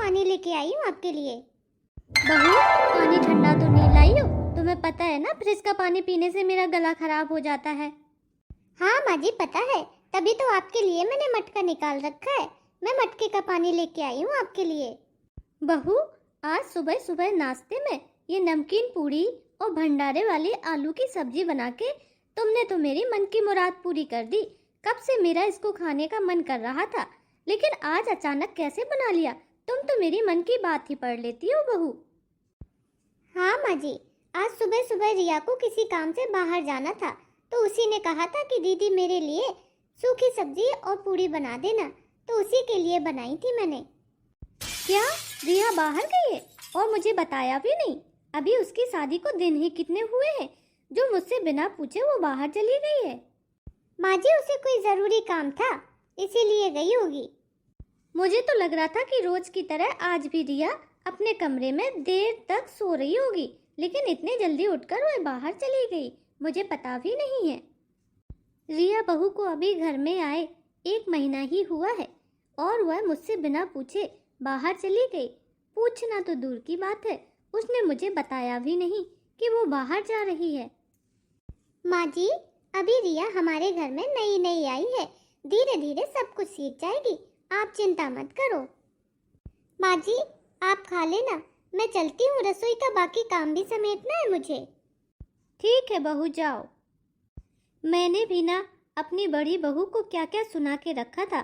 पानी लेके आई हूँ आपके लिए। बहू, पानी ठंडा तो नहीं लाई हो? तुम्हें पता है ना फ्रिज का पानी पीने से मेरा गला खराब हो जाता है। हाँ माँ जी पता है, तभी तो आपके लिए मैंने मटका निकाल रखा है। मैं मटके का पानी लेके आई हूँ आपके लिए। बहू, आज सुबह सुबह नाश्ते में ये नमकीन पूड़ी और भंडारे वाली आलू की सब्जी बना के तुमने तो मेरी मन की मुराद पूरी कर दी। कब से मेरा इसको खाने का मन कर रहा था, लेकिन आज अचानक कैसे बना लिया? तुम तो मेरी मन की बात ही पढ़ लेती हो बहू। हाँ माँ जी, आज सुबह सुबह रिया को किसी काम से बाहर जाना था, तो उसी ने कहा था कि दीदी मेरे लिए सूखी सब्जी और पूड़ी बना देना, तो उसी के लिए बनाई थी मैंने। क्या रिया बाहर गई है और मुझे बताया भी नहीं? अभी उसकी शादी को दिन ही कितने हुए हैं जो मुझसे बिना पूछे वो बाहर चली गई है। माँ जी उसे कोई जरूरी काम था, इसीलिए गई होगी। मुझे तो लग रहा था कि रोज की तरह आज भी रिया अपने कमरे में देर तक सो रही होगी, लेकिन इतने जल्दी उठकर वह बाहर चली गई, मुझे पता भी नहीं है। रिया बहू को अभी घर में आए 1 महीना ही हुआ है और वह मुझसे बिना पूछे बाहर चली गई। पूछना तो दूर की बात है, उसने मुझे बताया भी नहीं कि वो बाहर जा रही है। माँ जी, अभी रिया हमारे घर में नई नई आई है, धीरे धीरे सब कुछ सीख जाएगी, आप चिंता मत करो। माँ जी आप खा लेना, मैं चलती हूँ, रसोई का बाकी काम भी समेटना है मुझे। ठीक है बहू, जाओ। मैंने भी ना अपनी बड़ी बहू को क्या क्या सुना के रखा था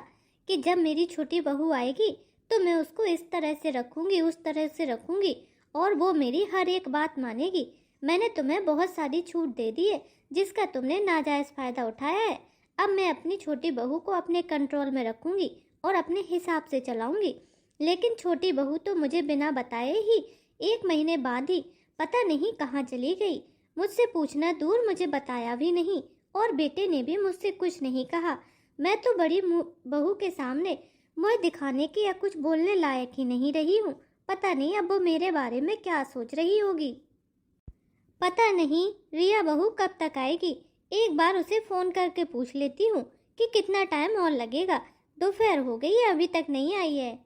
कि जब मेरी छोटी बहू आएगी तो मैं उसको इस तरह से रखूंगी, उस तरह से रखूंगी और वो मेरी हर एक बात मानेगी। मैंने तुम्हें बहुत सारी छूट दे दी है जिसका तुमने नाजायज़ फ़ायदा उठाया है। अब मैं अपनी छोटी बहू को अपने कंट्रोल में रखूंगी और अपने हिसाब से चलाऊंगी। लेकिन छोटी बहू तो मुझे बिना बताए ही 1 महीने बाद ही पता नहीं कहाँ चली गई। मुझसे पूछना दूर, मुझे बताया भी नहीं और बेटे ने भी मुझसे कुछ नहीं कहा। मैं तो बड़ी बहू के सामने मुँह दिखाने की या कुछ बोलने लायक ही नहीं रही हूँ। पता नहीं अब वो मेरे बारे में क्या सोच रही होगी। पता नहीं रिया बहू कब तक आएगी। एक बार उसे फ़ोन करके पूछ लेती हूँ कि कितना टाइम और लगेगा। दोपहर हो गई है, अभी तक नहीं आई है।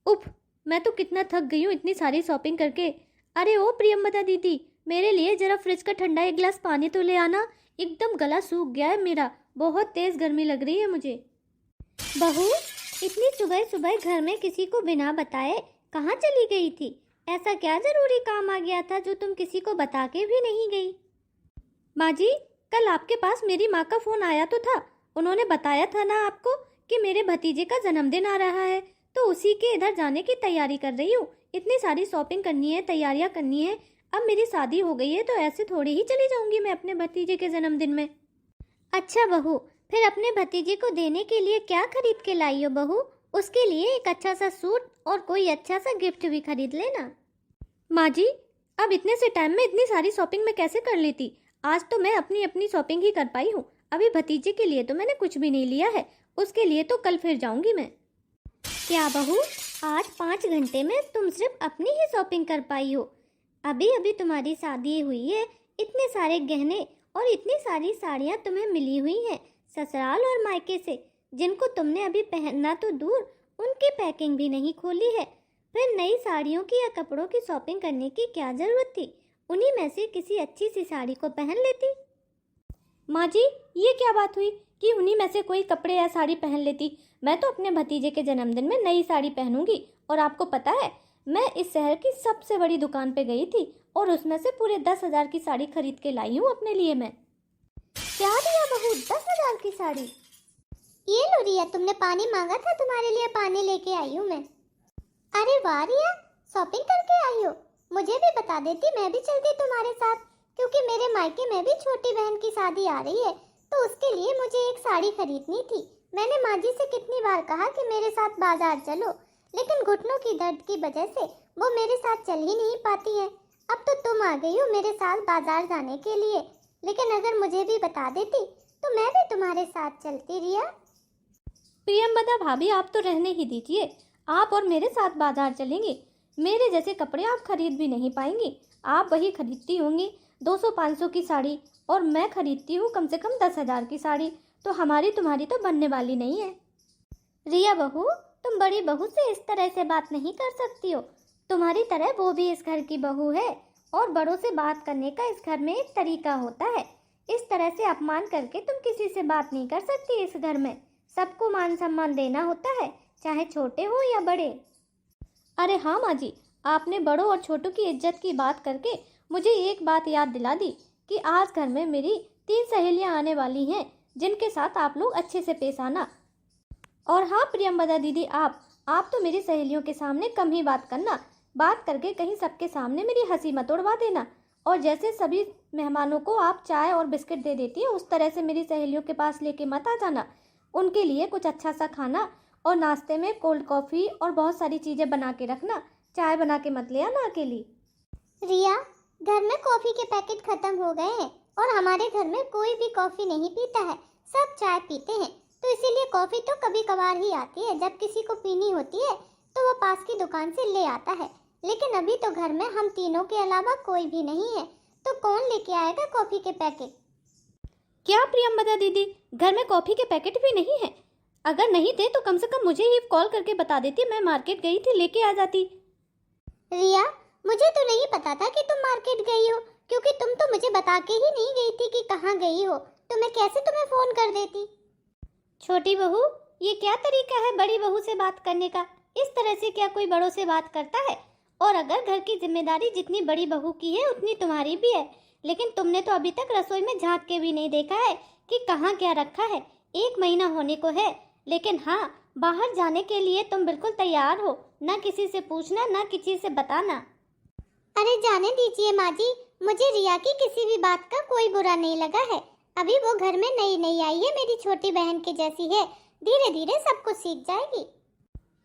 उफ, मैं तो कितना थक गई हूँ इतनी सारी शॉपिंग करके। अरे ओ प्रियंवदा दीदी, मेरे लिए जरा फ्रिज का ठंडा 1 गिलास पानी तो ले आना, एकदम गला सूख गया है मेरा, बहुत तेज़ गर्मी लग रही है मुझे। बहू, इतनी सुबह सुबह घर में किसी को बिना बताए कहाँ चली गई थी? ऐसा क्या जरूरी काम आ गया था जो तुम किसी को बता के भी नहीं गई? माँ जी, कल आपके पास मेरी माँ का फ़ोन आया तो था, उन्होंने बताया था ना आपको कि मेरे भतीजे का जन्मदिन आ रहा है, तो उसी के इधर जाने की तैयारी कर रही हूँ। इतनी सारी शॉपिंग करनी है, तैयारियाँ करनी है। अब मेरी शादी हो गई है तो ऐसे थोड़ी ही चली जाऊँगी मैं अपने भतीजे के जन्मदिन में। अच्छा बहू, फिर अपने भतीजे को देने के लिए क्या खरीद के लाई हो बहू? उसके लिए एक अच्छा सा सूट और कोई अच्छा सा गिफ्ट भी खरीद लेना। माँ जी, अब इतने से टाइम में इतनी सारी शॉपिंग मैं कैसे कर लेती? आज तो मैं अपनी अपनी शॉपिंग ही कर पाई हूँ। अभी भतीजे के लिए तो मैंने कुछ भी नहीं लिया है, उसके लिए तो कल फिर जाऊँगी मैं। क्या बहू, आज 5 घंटे में तुम सिर्फ अपनी ही शॉपिंग कर पाई हो? अभी अभी तुम्हारी शादी हुई है, इतने सारे गहने और इतनी सारी साड़ियाँ तुम्हें मिली हुई हैं ससुराल और मायके से, जिनको तुमने अभी पहनना तो दूर, उनकी पैकिंग भी नहीं खोली है। फिर नई साड़ियों की या कपड़ों की शॉपिंग करने की क्या ज़रूरत थी? उन्हीं में से किसी अच्छी सी साड़ी को पहन लेती। माँ जी, ये क्या बात हुई कि उन्हीं में से कोई कपड़े या साड़ी पहन लेती? मैं तो अपने भतीजे के जन्मदिन में नई साड़ी पहनूंगी। और आपको पता है, मैं इस शहर की सबसे बड़ी दुकान पे गई थी और उसमें से पूरे 10,000 की साड़ी खरीद के लाई हूँ अपने लिए मैं। क्या रिया बहू, 10,000 की साड़ी? ये लो रिया, तुमने पानी मांगा था, तुम्हारे लिए पानी लेके आई हूँ मैं। अरे वाह रिया, शॉपिंग करके आई हो। मुझे भी बता देती, मैं भी चलती तुम्हारे साथ, क्योंकि मेरे मायके में भी छोटी बहन की शादी आ रही है, तो उसके लिए मुझे एक साड़ी खरीदनी थी। मैंने माँ जी से कितनी बार कहा कि मेरे साथ बाजार चलो, लेकिन घुटनों की दर्द की वजह से वो मेरे साथ चल ही नहीं पाती है। अब तो तुम आ गई हो मेरे साथ बाजार जाने के लिए, लेकिन अगर मुझे भी बता देती तो मैं भी तुम्हारे साथ चलती रिया। प्रियंवदा भाभी, आप तो रहने ही दीजिए, आप और मेरे साथ बाजार चलेंगे। मेरे जैसे कपड़े आप खरीद भी नहीं पाएंगी। आप वही खरीदती होंगी 200-500 की साड़ी, और मैं खरीदती हूँ कम से कम 10,000 की साड़ी, तो हमारी तुम्हारी तो बनने वाली नहीं है। रिया बहू, तुम बड़ी बहू से इस तरह से बात नहीं कर सकती हो। तुम्हारी तरह वो भी इस घर की बहू है और बड़ों से बात करने का इस घर में एक तरीका होता है। इस तरह से अपमान करके तुम किसी से बात नहीं कर सकती। इस घर में सबको मान सम्मान देना होता है, चाहे छोटे हो या बड़े। अरे हाँ माँ जी, आपने बड़ों और छोटों की इज्जत की बात करके मुझे एक बात याद दिला दी कि आज घर में मेरी 3 सहेलियाँ आने वाली हैं, जिनके साथ आप लोग अच्छे से पेश आना। और हाँ प्रियंवदा दीदी, आप तो मेरी सहेलियों के सामने कम ही बात करना। बात करके कहीं सबके सामने मेरी हंसी मत उड़वा देना। और जैसे सभी मेहमानों को आप चाय और बिस्किट दे देती है, उस तरह से मेरी सहेलियों के पास लेके मत आ जाना। उनके लिए कुछ अच्छा सा खाना और नाश्ते में कोल्ड कॉफ़ी और बहुत सारी चीज़ें बना के रखना। चाय बना के मत ले आना अकेली। रिया, घर में कॉफ़ी के पैकेट खत्म हो गए हैं और हमारे घर में कोई भी कॉफ़ी नहीं पीता है, सब चाय पीते हैं। तो इसीलिए कॉफ़ी तो कभी कभार ही आती है। जब किसी को पीनी होती है तो वो पास की दुकान से ले आता है। लेकिन अभी तो घर में हम तीनों के अलावा कोई भी नहीं है, तो कौन लेके आएगा कॉफ़ी के पैकेट? क्या प्रियंवदा दीदी, घर में कॉफ़ी के पैकेट भी नहीं है? अगर नहीं थे तो कम से कम मुझे ही कॉल करके बता देती, मैं मार्केट गई थी, लेके आ जाती। रिया, मुझे तो नहीं पता था कि तुम मार्केट गई हो, क्योंकि तुम तो मुझे बता के ही नहीं गई थी कि कहाँ गई हो। तो मैं कैसे तुम्हें फ़ोन कर देती? छोटी बहू, ये क्या तरीका है बड़ी बहू से बात करने का? इस तरह से क्या कोई बड़ों से बात करता है? और अगर घर की जिम्मेदारी जितनी बड़ी बहू की है उतनी तुम्हारी भी है। लेकिन तुमने तो अभी तक रसोई में झांक के भी नहीं देखा है कि कहाँ क्या रखा है। 1 महीना होने को है, लेकिन हाँ, बाहर जाने के लिए तुम बिल्कुल तैयार हो। ना किसी से पूछना, ना किसी से बताना। अरे जाने दीजिए माँ जी, मुझे रिया की किसी भी बात का कोई बुरा नहीं लगा है। अभी वो घर में नई नई आई है, मेरी छोटी बहन के जैसी है। धीरे धीरे सब कुछ सीख जाएगी।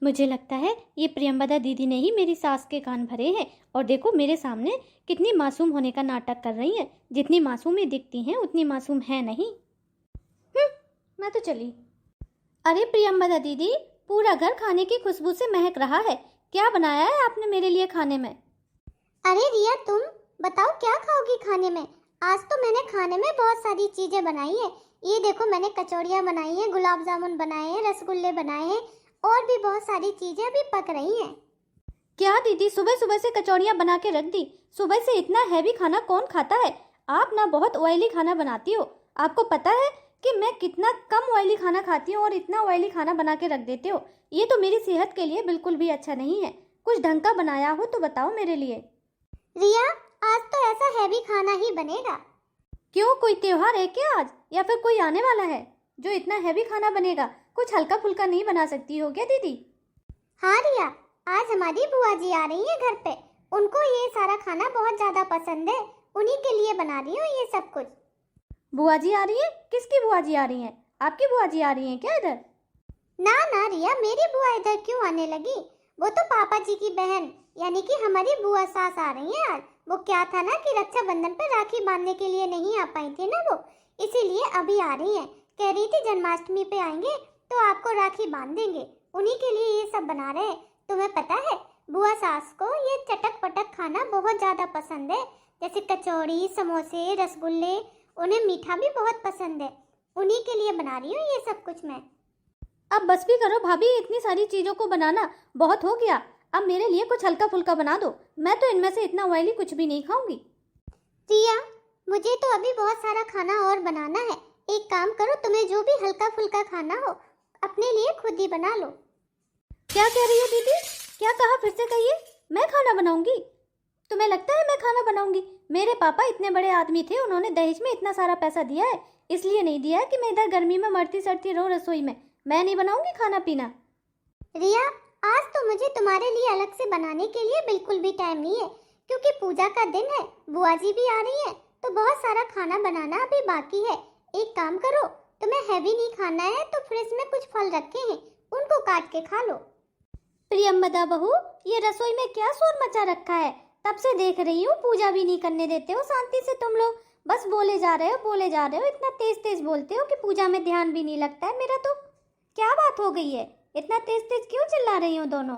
मुझे लगता है ये प्रियंवदा दीदी ने ही मेरी सास के कान भरे हैं। और देखो मेरे सामने कितनी मासूम होने का नाटक कर रही हैं। जितनी मासूम ही दिखती हैं उतनी मासूम है नहीं। मैं तो चली। अरे प्रियंवदा दीदी, पूरा घर खाने की खुशबू से महक रहा है। क्या बनाया है आपने मेरे लिए खाने में? अरे रिया, तुम बताओ क्या खाओगी खाने में? आज तो मैंने खाने में बहुत सारी चीजें बनाई है। ये देखो, मैंने कचौड़ियाँ बनाई हैं, गुलाब जामुन बनाए हैं, रसगुल्ले बनाए हैं और भी बहुत सारी चीजें अभी पक रही हैं। क्या दीदी, सुबह सुबह से कचौड़ियाँ बना के रख दी? सुबह से इतना हैवी खाना कौन खाता है? आप ना बहुत ऑयली खाना बनाती हो। आपको पता है कि मैं कितना कम ऑयली खाना खाती हूँ और इतना ऑयली खाना बना के रख देते हो। ये तो मेरी सेहत के लिए बिल्कुल भी अच्छा नहीं है। कुछ ढंग का बनाया हो तो बताओ मेरे लिए। रिया, आज तो ऐसा हैवी खाना ही बनेगा। क्यों, कोई त्योहार है क्या आज, या फिर कोई आने वाला है जो इतना हैवी खाना बनेगा? कुछ हल्का फुल्का नहीं बना सकती हो क्या दीदी? हाँ रिया, आज हमारी बुआ जी आ रही है घर पे। उनको ये सारा खाना बहुत ज्यादा पसंद है। उन्हीं के लिए बना रही हूँ ये सब कुछ। बुआ जी आ रही है? किसकी बुआ जी आ रही है? आपकी बुआ जी आ रही है क्या इधर? ना ना रिया, मेरी बुआ इधर क्यों आने लगी? वो तो पापा जी की बहन यानी कि हमारी बुआ सास आ रही है आज। वो क्या था ना कि रक्षाबंधन पर राखी बांधने के लिए नहीं आ पाई थी ना वो, इसीलिए अभी आ रही है। कह रही थी जन्माष्टमी पे आएंगे तो आपको राखी बांध देंगे। उन्हीं के लिए ये सब बना रहे हैं। तुम्हें पता है, बुआ सास को ये चटक पटक खाना बहुत ज्यादा पसंद है, जैसे कचौड़ी, समोसे, रसगुल्ले। उन्हें मीठा भी बहुत पसंद है। उन्हीं के लिए बना रही हूँ ये सब कुछ मैं। अब बस भी करो भाभी, इतनी सारी चीज़ों को बनाना बहुत हो गया। अब मेरे लिए कुछ हल्का फुल्का बना दो। मैं तो इनमें से इतना ऑयली कुछ भी नहीं खाऊंगी। रिया, मुझे तो अभी बहुत सारा खाना और बनाना है। एक काम करो, तुम्हें जो भी हल्का फुल्का खाना हो अपने लिए खुद ही बना लो। क्या कह रही हो दीदी? क्या कहा, फिर से कहिए। मैं खाना बनाऊंगी? तुम्हें लगता है मैं खाना बनाऊंगी? मेरे पापा इतने बड़े आदमी थे, उन्होंने दहेज में इतना सारा पैसा दिया है। इसलिए नहीं दिया है कि मैं इधर गर्मी में मरती सड़ती रहूं रसोई में। मैं नहीं बनाऊंगी खाना पीना। रिया, आज तो मुझे तुम्हारे लिए अलग से बनाने के लिए बिल्कुल भी टाइम नहीं है, क्योंकि पूजा का दिन है, बुआ जी भी आ रही है, तो बहुत सारा खाना बनाना अभी बाकी है। एक काम करो, तुम्हें हैवी नहीं खाना है तो फ्रिज में कुछ फल रखे हैं, उनको काट के खा लो। प्रियंवदा बहू, ये रसोई में क्या शोर मचा रखा है? तब से देख रही हूँ, पूजा भी नहीं करने देते हो शांति से तुम लोग। बस बोले जा रहे हो, बोले जा रहे हो। इतना तेज तेज बोलते हो कि पूजा में ध्यान भी नहीं लगता है मेरा। तो क्या बात हो गई है? इतना तेज तेज क्यों चिल्ला रही हो दोनों?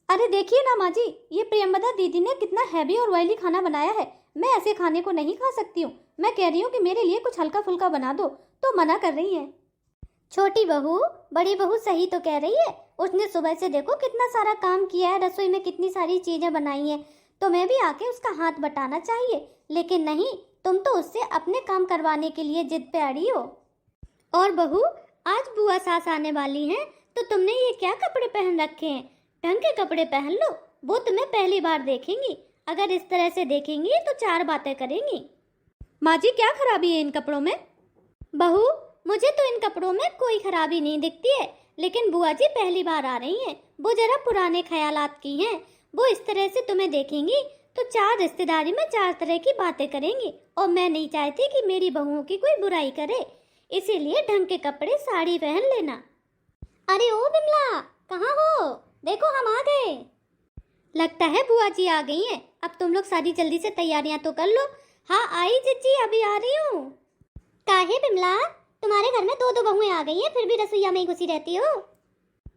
अरे देखिए ना माँ जी, ये प्रियंवदा दीदी ने कितना हैवी और ऑयली खाना बनाया है। मैं ऐसे खाने को नहीं खा सकती हूँ। मैं कह रही हूँ कि मेरे लिए कुछ हल्का फुल्का बना दो, तो मना कर रही है। छोटी बहू, बड़ी बहू सही तो कह रही है। उसने सुबह से देखो कितना सारा काम किया है, रसोई में कितनी सारी चीजें बनाई हैं। तुम्हें भी आके उसका हाथ बटाना चाहिए, लेकिन नहीं, तुम तो उससे अपने काम करवाने के लिए जिद पे अड़ी हो। और बहू, आज बुआ सास आने वाली हैं, तो तुमने ये क्या कपड़े पहन रखे हैं? ढंग के कपड़े पहन लो, वो तुम्हें पहली बार देखेंगी। अगर इस तरह से देखेंगी तो चार बातें करेंगी। माँ जी, क्या खराबी है इन कपड़ों में? बहू, मुझे तो इन कपड़ों में कोई खराबी नहीं दिखती है, लेकिन बुआ जी पहली बार आ रही हैं, वो जरा पुराने ख्यालात की हैं। वो इस तरह से तुम्हें देखेंगी तो चार रिश्तेदारी में चार तरह की बातें करेंगी, और मैं नहीं चाहती कि मेरी बहुओं की कोई बुराई करे, इसीलिए ढंग के कपड़े साड़ी पहन लेना। अरे ओ बिमला, कहाँ हो? देखो हम आ गए। लगता है बुआ जी आ गई हैं। अब तुम लोग सारी जल्दी से तैयारियां तो कर लो। हाँ आई जिज्जी, अभी आ रही हूँ। काहे बिमला, तुम्हारे घर में दो दो बहुएं आ गई हैं, फिर भी रसोईया में ही घुसी रहती हो।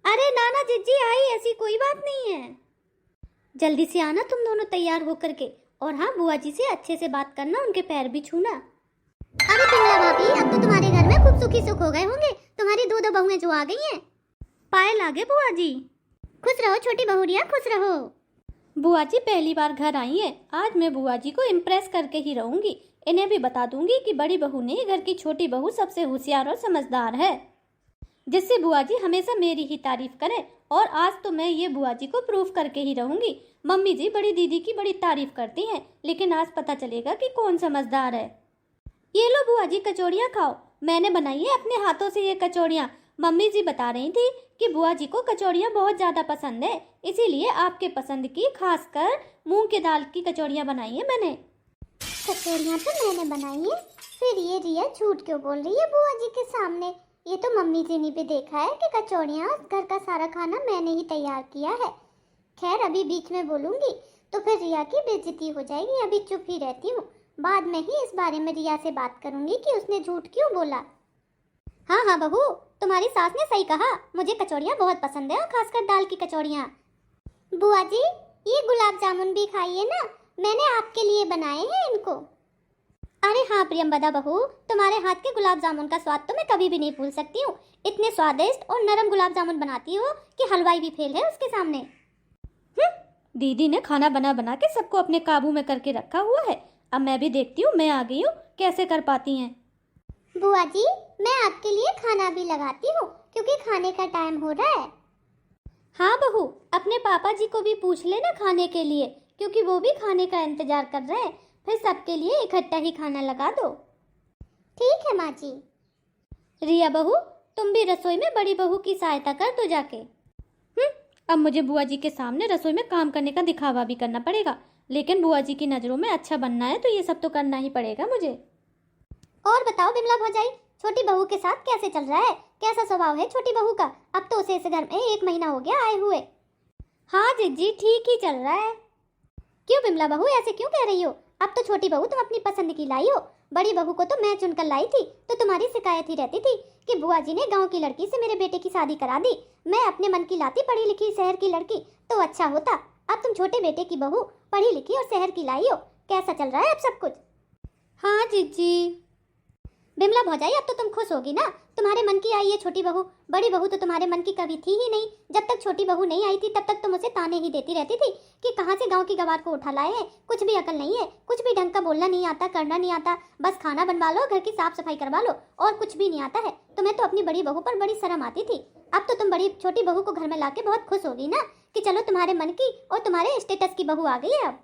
अरे नाना जिज्जी आई, ऐसी कोई बात नहीं है। जल्दी से आना तुम दोनों तैयार होकर के, और हाँ, बुआ जी से अच्छे से बात करना, उनके पैर भी छूना। अरे बिमला भाभी, अब तो तुम्हारे घर में खूब सुखी सुख हो गए होंगे, तुम्हारी दो दो बहुएं जो आ गई हैं। पाए लागे बुआ जी। खुश रहो छोटी बहू रिया, खुश रहो। बुआ जी पहली बार घर आई हैं, आज मैं बुआ जी को इम्प्रेस करके ही रहूंगी। इन्हें भी बता दूंगी कि बड़ी बहू नहीं, घर की छोटी बहू सबसे होशियार और समझदार है, जिससे बुआ जी हमेशा मेरी ही तारीफ करें। और आज तो मैं ये बुआ जी को प्रूफ करके ही रहूंगी। मम्मी जी बड़ी दीदी की बड़ी तारीफ करती हैं, लेकिन आज पता चलेगा कि कौन समझदार है। ये लो बुआ जी, कचौड़ियाँ खाओ। मैंने बनाई है अपने हाथों से ये कचौड़ियाँ। मम्मी जी बता रही थी कि बुआ जी को कचौड़ियाँ बहुत ज़्यादा पसंद है, इसीलिए आपके पसंद की खासकर मूंग की दाल की कचौड़ियाँ बनाई है मैंने। कचौड़ियाँ तो मैंने बनाई है, फिर ये रिया झूठ क्यों बोल रही है बुआ जी के सामने? ये तो मम्मी जी ने भी देखा है कि कचौड़ियाँ और घर का सारा खाना मैंने ही तैयार किया है। खैर, अभी बीच में बोलूँगी तो फिर रिया की बेइज्जती हो जाएगी, अभी चुप ही रहती हूँ। बाद में ही इस बारे में रिया से बात करूँगी कि उसने झूठ क्यों बोला। हाँ हाँ बहू, तुम्हारी सास ने सही कहा, मुझे कचौड़ियाँ बहुत पसंद है, और खासकर दाल की कचौड़ियाँ। बुआ जी, ये गुलाब जामुन भी खाइए ना, मैंने आपके लिए बनाए हैं इनको। अरे हाँ प्रियंवदा बहू, तुम्हारे हाथ के गुलाब जामुन का स्वाद तो मैं कभी भी नहीं भूल सकती हूँ। इतने स्वादिष्ट और नरम गुलाब जामुन बनाती हो कि हलवाई भी फेल है उसके सामने। दीदी ने खाना बना बना के सबको अपने काबू में करके रखा हुआ है। अब मैं भी देखती हूँ, मैं आ गई हूँ, कैसे कर पाती हैं। बुआ जी, मैं आपके लिए खाना भी लगाती हूँ, क्योंकि खाने का टाइम हो रहा है। हाँ बहू, अपने पापा जी को भी पूछ लेना खाने के लिए, क्योंकि वो भी खाने का इंतजार कर रहे हैं। फिर सबके लिए इकट्ठा ही खाना लगा दो। ठीक है माँ जी। रिया बहू, तुम भी रसोई में बड़ी बहू की सहायता कर दो जाके। अब मुझे बुआ जी के सामने रसोई में काम करने का दिखावा भी करना पड़ेगा, लेकिन बुआ जी की नज़रों में अच्छा बनना है तो ये सब तो करना ही पड़ेगा मुझे। और बताओ बिमला भौजाई, छोटी बहू के साथ कैसे चल रहा है? कैसा स्वभाव है छोटी बहू का? अब तो उसे इस घर में 1 महीना हो गया आए हुए। हाँ जिज्जी, ठीक ही चल रहा है। क्यों बिमला बहू ऐसे क्यों कह रही हो? अब तो छोटी बहू तुम अपनी पसंद की लाई हो, बड़ी बहू को तो मैं चुनकर लाई थी, तो तुम्हारी शिकायत ही रहती थी कि बुआ जी ने गांव की लड़की से मेरे बेटे की शादी करा दी। मैं अपने मन की लाती पढ़ी लिखी शहर की लड़की तो अच्छा होता। अब तुम छोटे बेटे की बहू पढ़ी लिखी और शहर की लाई हो। कैसा चल रहा है अब सब कुछ? हाँ जिज्जी। बिमला भौजाई, अब तो तुम खुश होगी ना, तुम्हारे मन की आई है छोटी बहू। बड़ी बहू तो तुम्हारे मन की कभी थी ही नहीं। जब तक छोटी बहू नहीं आई थी तब तक तुम उसे ताने ही देती रहती थी कि कहाँ से गांव की गवार को उठा लाए हैं, कुछ भी अकल नहीं है, कुछ भी ढंग का बोलना नहीं आता, करना नहीं आता, बस खाना बनवा लो, घर की साफ सफाई करवा लो, और कुछ भी नहीं आता है। तुम्हें तो अपनी बड़ी बहू पर बड़ी शर्म आती थी। अब तो तुम बड़ी छोटी बहू को घर में लाके बहुत खुश होगी ना कि चलो तुम्हारे मन की और तुम्हारे स्टेटस की बहू आ गई है अब।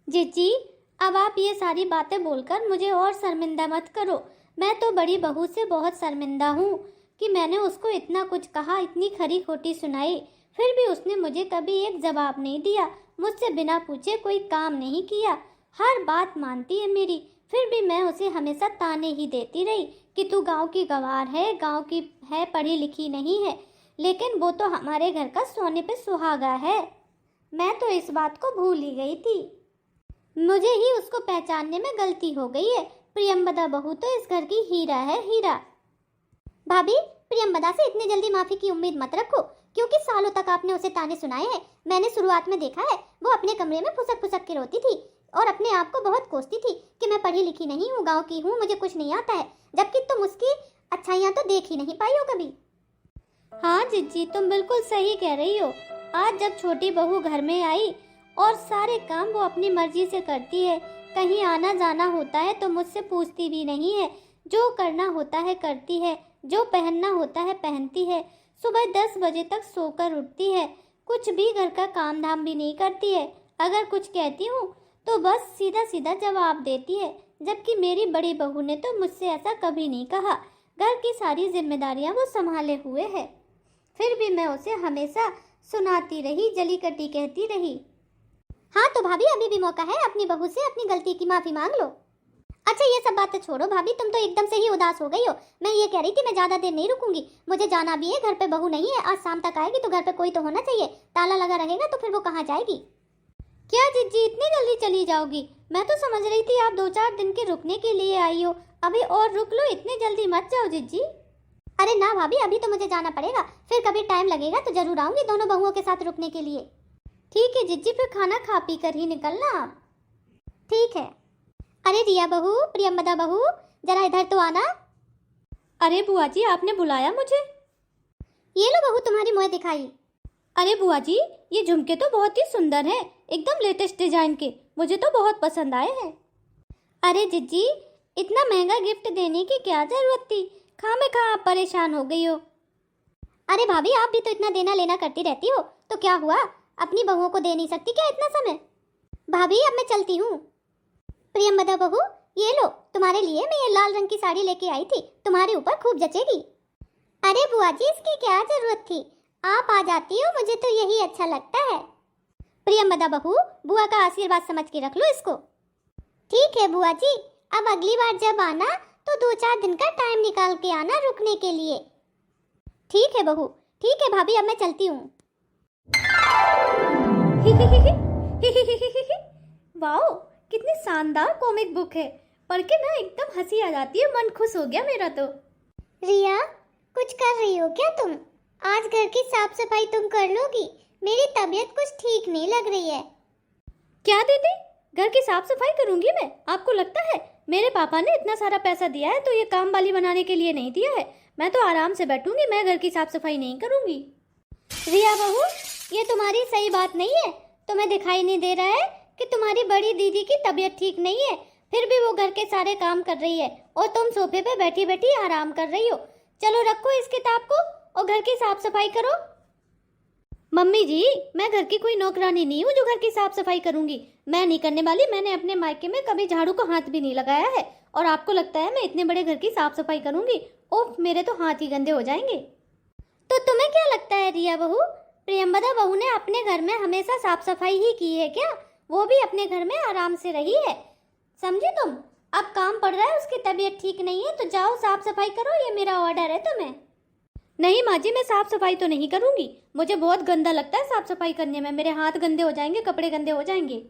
जिज्जी, अब आप ये सारी बातें बोलकर मुझे और शर्मिंदा मत करो। मैं तो बड़ी बहू से बहुत शर्मिंदा हूँ कि मैंने उसको इतना कुछ कहा, इतनी खरी खोटी सुनाई, फिर भी उसने मुझे कभी एक जवाब नहीं दिया, मुझसे बिना पूछे कोई काम नहीं किया, हर बात मानती है मेरी। फिर भी मैं उसे हमेशा ताने ही देती रही कि तू गांव की गवार है, गांव की है, पढ़ी लिखी नहीं है, लेकिन वो तो हमारे घर का सोने पे सुहागा है। मैं तो इस बात को भूल ही गई थी। मुझे ही उसको पहचानने में गलती हो गई है। प्रियंवदा बहू तो इस घर की हीरा है, हीरा। भाभी, प्रियंवदा से इतनी जल्दी माफी की उम्मीद मत रखो, क्योंकि सालों तक आपने उसे ताने सुनाए हैं। मैंने शुरुआत में देखा है, वो अपने कमरे में फुसक फुसक के रोती थी और अपने आप को बहुत कोसती थी कि मैं पढ़ी लिखी नहीं हूँ, गांव की हूँ, मुझे कुछ नहीं आता है, जबकि तुम उसकी अच्छा यहाँ तो देख ही नहीं पाई हो कभी। हाँ जिज्जी, तुम बिल्कुल सही कह रही हो। आज जब छोटी बहू घर में आई और सारे काम वो अपनी मर्जी से करती है, कहीं आना जाना होता है तो मुझसे पूछती भी नहीं है, जो करना होता है करती है, जो पहनना होता है पहनती है, सुबह 10 बजे तक सोकर उठती है, कुछ भी घर का काम धाम भी नहीं करती है। अगर कुछ कहती हूँ तो बस सीधा सीधा जवाब देती है, जबकि मेरी बड़ी बहू ने तो मुझसे ऐसा कभी नहीं कहा। घर की सारी जिम्मेदारियां वो संभाले हुए है, फिर भी मैं उसे हमेशा सुनाती रही, जली कटी कहती रही। हाँ तो भाभी अभी भी मौका है, अपनी बहू से अपनी गलती की माफी मांग लो। अच्छा ये सब बातें छोड़ो भाभी, तुम तो एकदम से ही उदास हो गई हो। मैं ये कह रही थी मैं ज्यादा देर नहीं रुकूंगी, मुझे जाना भी है। घर पे बहू नहीं है, आज शाम तक आएगी तो घर पे कोई तो होना चाहिए। ताला लगा रहेगा तो फिर वो कहाँ जाएगी। क्या जिज्जी इतनी जल्दी चली जाओगी? मैं तो समझ रही थी आप 2-4 दिन के रुकने के लिए आई हो। अभी और रुक लो, इतनी जल्दी मत जाओ जिज्जी। अरे ना भाभी, अभी तो मुझे जाना पड़ेगा, फिर कभी टाइम लगेगा तो जरूर आऊंगी दोनों बहुओं के साथ रुकने के लिए। ठीक है जिज्जी, फिर खाना खा पी कर ही निकलना आप। ठीक है। अरे रिया बहू, प्रियंवदा बहू, जरा इधर तो आना। अरे बुआ जी, आपने बुलाया मुझे? ये लो बहू तुम्हारी मुँह दिखाई। अरे बुआ जी, ये झुमके तो बहुत ही सुंदर हैं, एकदम लेटेस्ट डिजाइन के, मुझे तो बहुत पसंद आए हैं। अरे जिज्जी, इतना महंगा गिफ्ट देने की क्या जरूरत थी? खामखा आप परेशान हो गई हो। अरे भाभी, आप भी तो इतना देना लेना करती रहती हो, तो क्या हुआ, अपनी बहुओं को दे नहीं सकती क्या इतना समय? भाभी अब मैं चलती हूँ। प्रियंवदा बहू, ये लो तुम्हारे लिए मैं ये लाल रंग की साड़ी लेके आई थी, तुम्हारे ऊपर खूब जचेगी। अरे बुआ जी, इसकी क्या जरूरत थी, आप आ जाती हो, मुझे तो यही अच्छा लगता है। प्रियंवदा बहू, बुआ का आशीर्वाद समझ के रख लो इसको। ठीक है बुआ जी, अब अगली बार जब आना तो 2-4 दिन का टाइम निकाल के आना रुकने के लिए। ठीक है बहू। ठीक है भाभी, अब मैं चलती हूँ। वाओ, कितनी शानदार कॉमिक बुक है, पढ़ के ना एकदम हंसी आ जाती है, मन खुश हो गया मेरा तो। रिया, कुछ कर रही हो क्या तुम? आज घर की साफ सफाई तुम कर लोगी? मेरी तबीयत कुछ ठीक नहीं लग रही है। क्या दीदी, घर की साफ सफाई करूंगी मैं? आपको लगता है मेरे पापा ने इतना सारा पैसा दिया है तो ये काम वाली बनाने के लिए नहीं दिया है? मैं तो आराम से बैठूंगी, मैं घर की साफ सफाई नहीं करूंगी। रिया बहू, ये तुम्हारी सही बात नहीं है। तुम्हें दिखाई नहीं दे रहा है कि तुम्हारी बड़ी दीदी की तबीयत ठीक नहीं है, फिर भी वो घर के सारे काम कर रही है और तुम सोफे पे बैठी बैठी आराम कर रही हो। चलो रखो इस किताब को और घर की साफ सफाई करो। मम्मी जी, मैं घर की कोई नौकरानी नहीं हूँ जो घर की साफ सफाई करूंगी। मैं नहीं करने वाली, मैंने अपने मायके में कभी झाड़ू को हाथ भी नहीं लगाया है। और आपको लगता है मैं इतने बड़े घर की साफ सफाई करूंगी? ओह, मेरे तो हाथ ही गंदे हो जाएंगे। तो तुम्हें क्या लगता है रिया बहू, प्रियंवदा बहू ने अपने घर में हमेशा साफ सफाई ही की है क्या? वो भी अपने घर में आराम से रही है, समझी तुम? अब काम पड़ रहा है, उसकी तबीयत ठीक नहीं है, तो जाओ साफ सफाई करो, ये मेरा ऑर्डर है तुम्हें। नहीं माँ जी, मैं साफ सफाई तो नहीं करूंगी, मुझे बहुत गंदा लगता है साफ सफाई करने में, मेरे हाथ गंदे हो जाएंगे, कपड़े गंदे हो जाएंगे।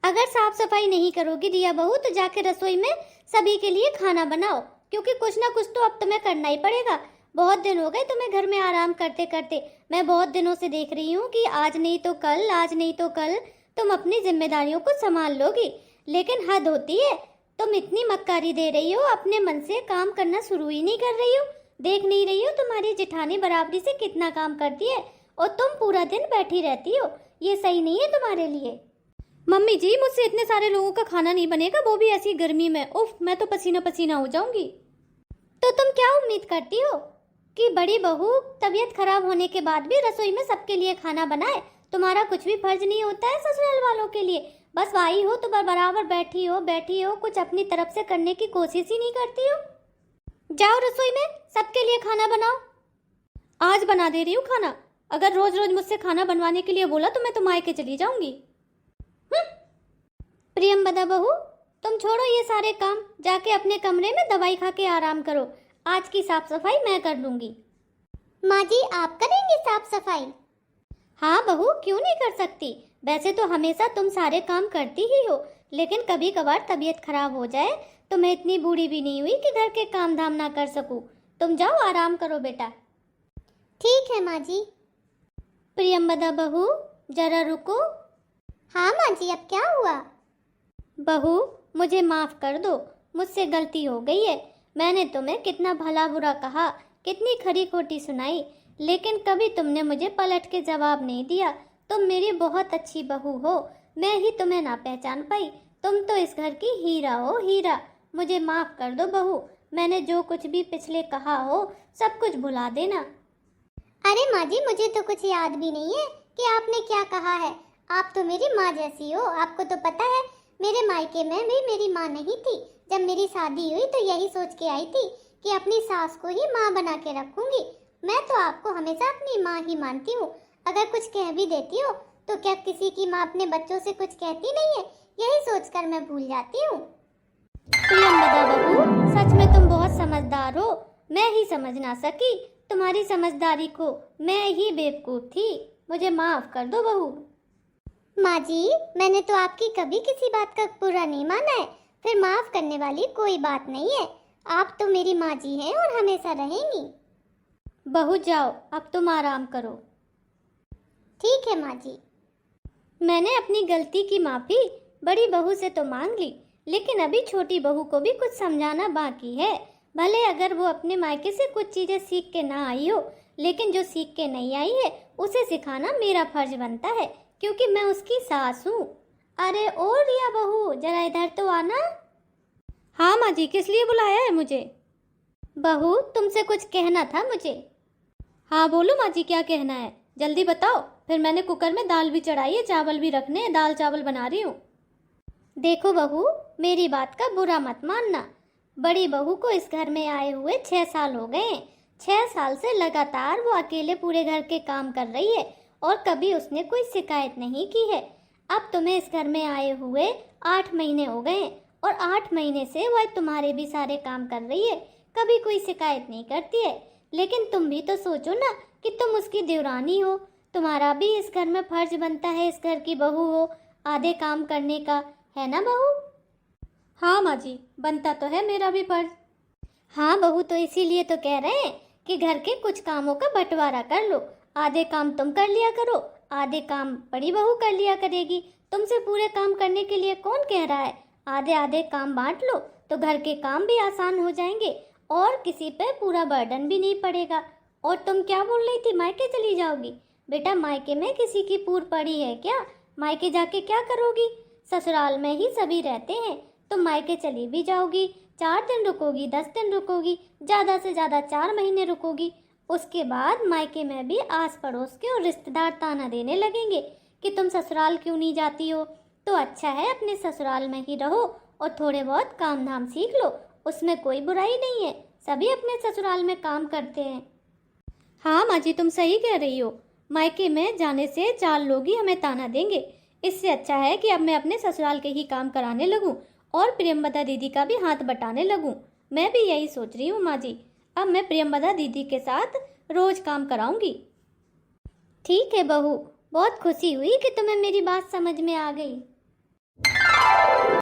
अगर साफ सफाई नहीं करोगी रिया बहू तो जाके रसोई में सभी के लिए खाना बनाओ, क्योंकि कुछ ना कुछ तो अब तुम्हें करना ही पड़ेगा। बहुत दिन हो गए तुम्हें घर में आराम करते करते। मैं बहुत दिनों से देख रही हूँ कि आज नहीं तो कल, आज नहीं तो कल तुम अपनी जिम्मेदारियों को संभाल लोगी, लेकिन हद होती है। तुम इतनी मक्कारी दे रही हो, अपने मन से काम करना शुरू ही नहीं कर रही हो। देख नहीं रही हो तुम्हारी जेठानी बराबरी से कितना काम करती है और तुम पूरा दिन बैठी रहती हो। ये सही नहीं है तुम्हारे लिए। मम्मी जी, मुझसे इतने सारे लोगों का खाना नहीं बनेगा, वो भी ऐसी गर्मी में। उफ, मैं तो पसीना पसीना हो जाऊंगी। तो तुम क्या उम्मीद करती हो कि बड़ी बहू तबीयत खराब होने के बाद भी रसोई में सबके लिए खाना बनाए? तुम्हारा कुछ भी फर्ज नहीं होता है ससुराल वालों के लिए। बस आई हो तो बराबर बैठी हो, कुछ अपनी तरफ से करने की कोशिश ही नहीं करती हो। जाओ रसोई में सबके लिए खाना बनाओ। आज बना दे रही हूँ खाना, अगर रोज रोज मुझसे खाना बनवाने के लिए बोला तो मैं तो मायके चली जाऊंगी। प्रियंवदा बहू, तुम छोड़ो ये सारे काम, जाके अपने कमरे में दवाई खा के आराम करो। आज की साफ सफाई मैं कर लूंगी। माँ जी, आप करेंगी साफ सफाई? हाँ बहू, क्यों नहीं कर सकती। वैसे तो हमेशा तुम सारे काम करती ही हो, लेकिन कभी कभार तबीयत खराब हो जाए तो मैं इतनी बूढ़ी भी नहीं हुई कि घर के काम धाम ना कर सकूं। तुम जाओ आराम करो बेटा। ठीक है माँ जी। प्रियंवदा बहू, जरा रुको। हाँ माँ जी, अब क्या हुआ? बहू, मुझे माफ कर दो, मुझसे गलती हो गई है। मैंने तुम्हें कितना भला बुरा कहा, कितनी खरी खोटी सुनाई, लेकिन कभी तुमने मुझे पलट के जवाब नहीं दिया। तुम मेरी बहुत अच्छी बहू हो, मैं ही तुम्हें ना पहचान पाई। तुम तो इस घर की हीरा हो, हीरा। मुझे माफ कर दो बहू, मैंने जो कुछ भी पिछले कहा हो सब कुछ भुला देना। अरे माँ जी, मुझे तो कुछ याद भी नहीं है कि आपने क्या कहा है। आप तो मेरी माँ जैसी हो। आपको तो पता है मेरे मायके में भी मेरी माँ नहीं थी। जब मेरी शादी हुई तो यही सोच के आई थी कि अपनी सास को ही माँ बना के रखूंगी। मैं तो आपको हमेशा अपनी माँ ही मानती हूँ। अगर कुछ कह भी देती हो तो क्या किसी की माँ अपने बच्चों से कुछ कहती नहीं है? यही सोचकर मैं भूल जाती हूँ। प्रियंवदा बहू, सच में तुम बहुत समझदार हो। मैं ही समझ ना सकी तुम्हारी समझदारी को। मैं ही बेवकूफ थी। मुझे माफ कर दो बहू। माँ जी, मैंने तो आपकी कभी किसी बात का बुरा नहीं माना है। फिर माफ करने वाली कोई बात नहीं है। आप तो मेरी माँ जी हैं और हमेशा रहेंगी। बहू जाओ, अब तुम आराम करो। ठीक है माँ जी। मैंने अपनी गलती की माफी बड़ी बहू से तो मांग ली, लेकिन अभी छोटी बहू को भी कुछ समझाना बाकी है। भले अगर वो अपने मायके से कुछ चीजें सीख के ना आई हो, लेकिन जो सीख के नहीं आई है उसे सिखाना मेरा फर्ज बनता है, क्योंकि मैं उसकी सास हूँ। अरे ओ रिया बहू, जरा इधर तो आना। हाँ माँ जी, किस लिए बुलाया है मुझे? बहू, तुमसे कुछ कहना था मुझे। हाँ बोलो माँ जी, क्या कहना है? जल्दी बताओ। फिर मैंने कुकर में दाल भी चढ़ाई है, चावल भी रखने हैं, दाल चावल बना रही हूँ। देखो बहू, मेरी बात का बुरा मत मानना। बड़ी बहू को इस घर में आए हुए 6 साल हो गए हैं। 6 साल से लगातार वो अकेले पूरे घर के काम कर रही है और कभी उसने कोई शिकायत नहीं की है। अब तुम्हें इस घर में आए हुए 8 महीने हो गए हैं और 8 महीने से वह तुम्हारे भी सारे काम कर रही है, कभी कोई शिकायत नहीं करती है। लेकिन तुम भी तो सोचो ना कि तुम उसकी देवरानी हो, तुम्हारा भी इस घर में फर्ज बनता है, इस घर की बहू हो, आधे काम करने का, है ना बहू? हाँ माँ जी, बनता तो है मेरा भी फर्ज। हाँ बहू, तो इसीलिए तो कह रहे हैं कि घर के कुछ कामों का बंटवारा कर लो। आधे काम तुम कर लिया करो, आधे काम बड़ी बहू कर लिया करेगी। तुमसे पूरे काम करने के लिए कौन कह रहा है? आधे आधे काम बांट लो तो घर के काम भी आसान हो जाएंगे और किसी पे पूरा बर्डन भी नहीं पड़ेगा। और तुम क्या बोल रही थी, मायके चली जाओगी? बेटा, मायके में किसी की पूर पड़ी है क्या? मायके जाके क्या करोगी? ससुराल में ही सभी रहते हैं। तुम मायके चली भी जाओगी, 4 दिन रुकोगी, 10 दिन रुकोगी, ज़्यादा से ज़्यादा 4 महीने रुकोगी। उसके बाद मायके में भी आस पड़ोस के और रिश्तेदार ताना देने लगेंगे कि तुम ससुराल क्यों नहीं जाती हो। तो अच्छा है अपने ससुराल में ही रहो और थोड़े बहुत काम धाम सीख लो, उसमें कोई बुराई नहीं है। सभी अपने ससुराल में काम करते हैं। हाँ माँ जी, तुम सही कह रही हो। मायके में जाने से 4 लोग ही हमें ताना देंगे। इससे अच्छा है कि अब मैं अपने ससुराल के ही काम कराने लगूं और प्रियंवदा दीदी का भी हाथ बटाने लगूं। मैं भी यही सोच रही हूँ माँ जी। अब मैं प्रियंवदा दीदी के साथ रोज काम कराऊंगी। ठीक है बहू, बहुत खुशी हुई कि तुम्हें मेरी बात समझ में आ गई।